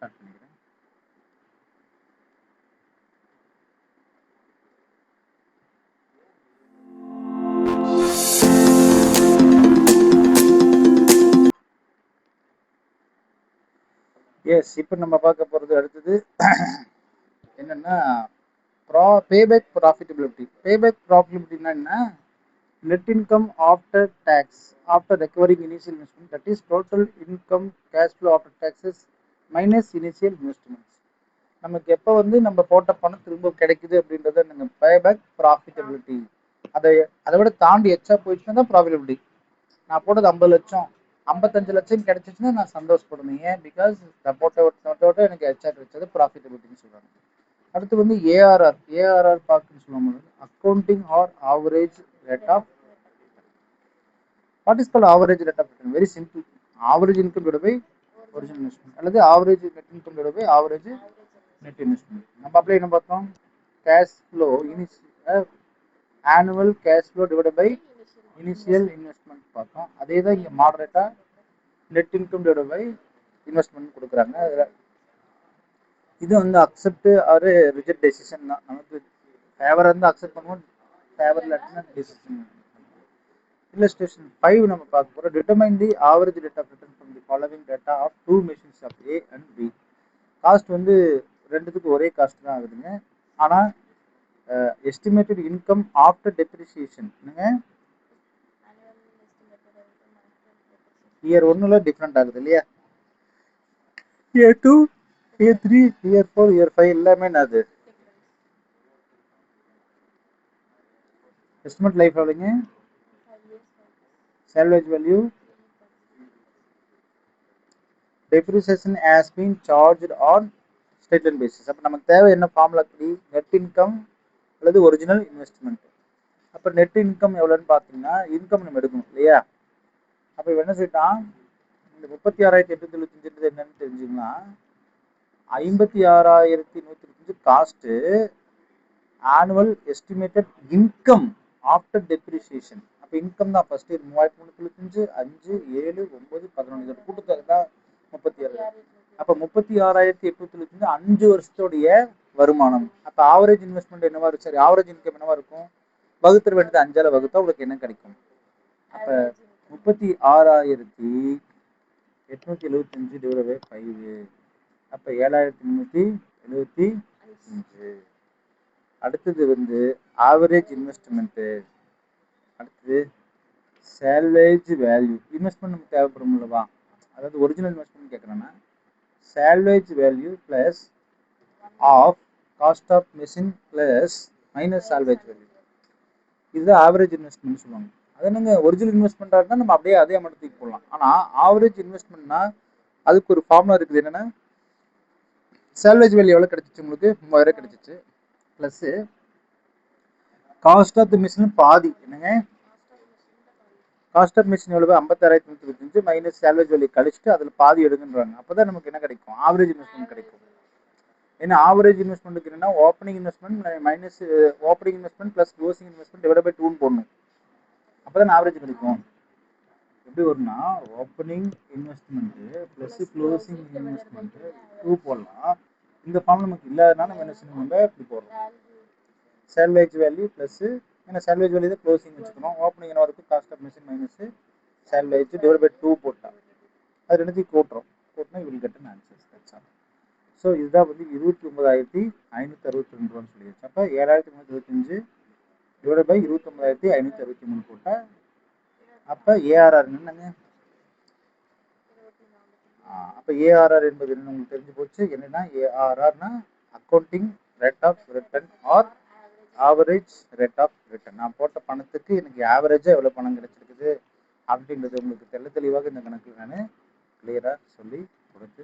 Start பண்ணிக்கிறேன். S, இப்போ நம்ம பார்க்க போகிறது அடுத்தது என்னன்னா பேபேக் ப்ராஃபிட்டபிலிட்டி. பேபேக் ப்ராஃபிட்டபிலிட்டினா என்ன? Net income after tax after recovering initial investment, that is total income cash flow after taxes minus initial investments. நமக்கு எப்போ வந்து நம்ம போட்ட பணம் திரும்ப கிடைக்குது அப்படின்றத நீங்கள் பேபேக் ப்ராஃபிட்டபிலிட்டி. அதை விட தாண்டி எச்சா போயிடுச்சுன்னா தான் ப்ராஃபிட்டபிலிட்டி. நான் போட்டது 50 லட்சம் 55 லட்சம் கிடைச்சிச்சுன்னா நான் சந்தோஷப்படுவேன். ஏன்? பிகாஸ் நான் போட்ட எனக்கு எச்சா கிடைச்சது ப்ராஃபிட்டபிலிட்டின்னு சொல்கிறாங்க. அடுத்து வந்து ஏஆர்ஆர் பார்க்குன்னு சொல்லுவாங்க. Accounting or average rate of. What is called average rate of return? Very simple. Average income divided by original investment அல்லது average net income divided by average net investment. நம்ம அப்படியே என்ன பார்த்தோம்? Cash flow annual cash flow divided by initial investment பார்த்தோம். அதே தான் இங்கே மாடரேட்டாக net income divided by investment கொடுக்குறாங்க. அதில் இது வந்து அக்செப்ட் ஆர் ரிஜெக்ட் டெசிஷன் தான். நமக்கு ஃபேவராக இருந்தால் அக்செப்ட் பண்ணுவோம், ஃபேவர் இல்லாட்டினா டெசிஷன். இல்லஸ்ட்ரேஷன் 5 நம்ம பார்க்க போகிறோம். Determine the average rate of return from the following data of two machines of A and B. Cost வந்து ரெண்டுத்துக்கு ஒரே காஸ்ட் தான் ஆகுதுங்க. ஆனால் estimated income after depreciation year 1ல் டிஃப்ரெண்ட் ஆகுது இல்லையா? இயர் 2, இயர் 3, இயர் 4, இயர் 5 எல்லாமே என்னது? எஸ்டிமேட் லைஃப் எவ்வளோங்க? salvage value depreciation has been charged on straight line basis. அப்போ நமக்கு தேவை என்ன ஃபார்முலா? நெட் இன்கம் அல்லது ஒரிஜினல் இன்வெஸ்ட்மெண்ட். அப்போ நெட் இன்கம் எவ்வளோன்னு பார்த்தீங்கன்னா இன்கம் நம்ம எடுக்கணும் இல்லையா? அப்போ என்ன செய்யலாம்? இந்த 36,875 என்னன்னு தெரிஞ்சுங்கன்னா 56,125 cost annual estimated income after depreciation. அப்போ இன்கம் தான் ஃபர்ஸ்ட் 3,375, 5, 7, 9, 11 இதோட கூட்டுத்தொகை தான் 36. அப்போ 36,875 5 வருஷத்துடைய வருமானம். அப்போ ஆவரேஜ் இன்வெஸ்ட்மெண்ட் என்னவா இருக்கும்? சரி, ஆவரேஜ் இன்கம் என்னவா இருக்கும்? வகுத்துற வேண்டியது 5ஆல் வகுத்தா உங்களுக்கு என்ன கிடைக்கும்? அப்போ 36,875 டிவைட் பை 5. அப்போ 7,375. அடுத்தது வந்து ஆவரேஜ் இன்வெஸ்ட்மெண்ட்டு. அடுத்தது சேல்வேஜ் வேல்யூ. இன்வெஸ்ட்மெண்ட் நமக்கு தேவைப்படும் இல்லவா? அதாவது ஒரிஜினல் இன்வெஸ்ட்மெண்ட் கேட்குறேன்னா salvage value plus half cost of machine plus minus salvage value. இதுதான் ஆவரேஜ் இன்வெஸ்ட்மெண்ட் சொல்லுவாங்க. அது என்னங்க ஒரிஜினல் இன்வெஸ்ட்மெண்ட்டாக இருந்தால் நம்ம அப்படியே அதே அமௌண்ட் தூக்கி போடலாம். ஆனால் ஆவரேஜ் இன்வெஸ்ட்மெண்ட்னா அதுக்கு ஒரு ஃபார்முலா இருக்குது. என்னென்னா சேல்வேஜ் வேல்யூ எவ்வளோ கிடைச்சிச்சு? உங்களுக்கு 3000 கிடைச்சிச்சு. Plus cost of the machine பாதி. என்னங்க காஸ்ட் ஆஃப் மிஷின் எவ்வளவு? 56,125 மைனஸ் சேல்வேஜ் வேல்யூ கழிச்சுட்டு அதில் பாதி எடுக்குன்றாங்க. அப்போ தான் நமக்கு என்ன கிடைக்கும்? ஆவரேஜ் இன்வெஸ்ட்மெண்ட் கிடைக்கும். ஏன்னா ஆவரேஜ் இன்வெஸ்ட்மெண்ட்டுக்கு என்னன்னா opening investment minus opening investment plus closing investment divide by 2 போடணும். அப்போ தான் ஆவரேஜ் கிடைக்கும். எப்படி வரும்னா opening investment plus closing investment 2 போடலாம். இந்த ஃபார்ம் நமக்கு இல்லாதனால நம்ம என்ன செய்யணும்? இப்படி போடுறோம். சேல்வேஜ் வேல்யூ ப்ளஸ் ஏன்னா சேல்வேஜ் வேல்யூ தான் க்ளோசிங் வச்சுக்கணும். ஓப்பனிங் என்ன வரைக்கும் cost of machine minus salvage divide by 2 போட்டால் அது ரெண்டுத்தையும் கூட்டுறோம். கூட்டினா இவங்க கட்ட ஆன்சர்ஸ் தட்ஸ். ஸோ இதுதான் வந்து 29,562 ரூபான்னு சொல்லிடுச்சு. அப்போ 7,325 டிவைட் பை 29,563 போட்டால் அப்போ ஏஆர்ஆர் என்னங்க? அப்போ ஏஆர்ஆர் என்பது என்ன உங்களுக்கு தெரிஞ்சு போச்சு. என்னன்னா ஏஆர்ஆர்னா accounting rate of return or average rate of return. நான் போட்ட பணத்துக்கு எனக்கு ஆவரேஜாக எவ்வளோ பணம் கிடைச்சிருக்குது அப்படின்றது உங்களுக்கு தெளிவாக இந்த கணக்கில் நான் கிளியராக சொல்லி கொடுத்து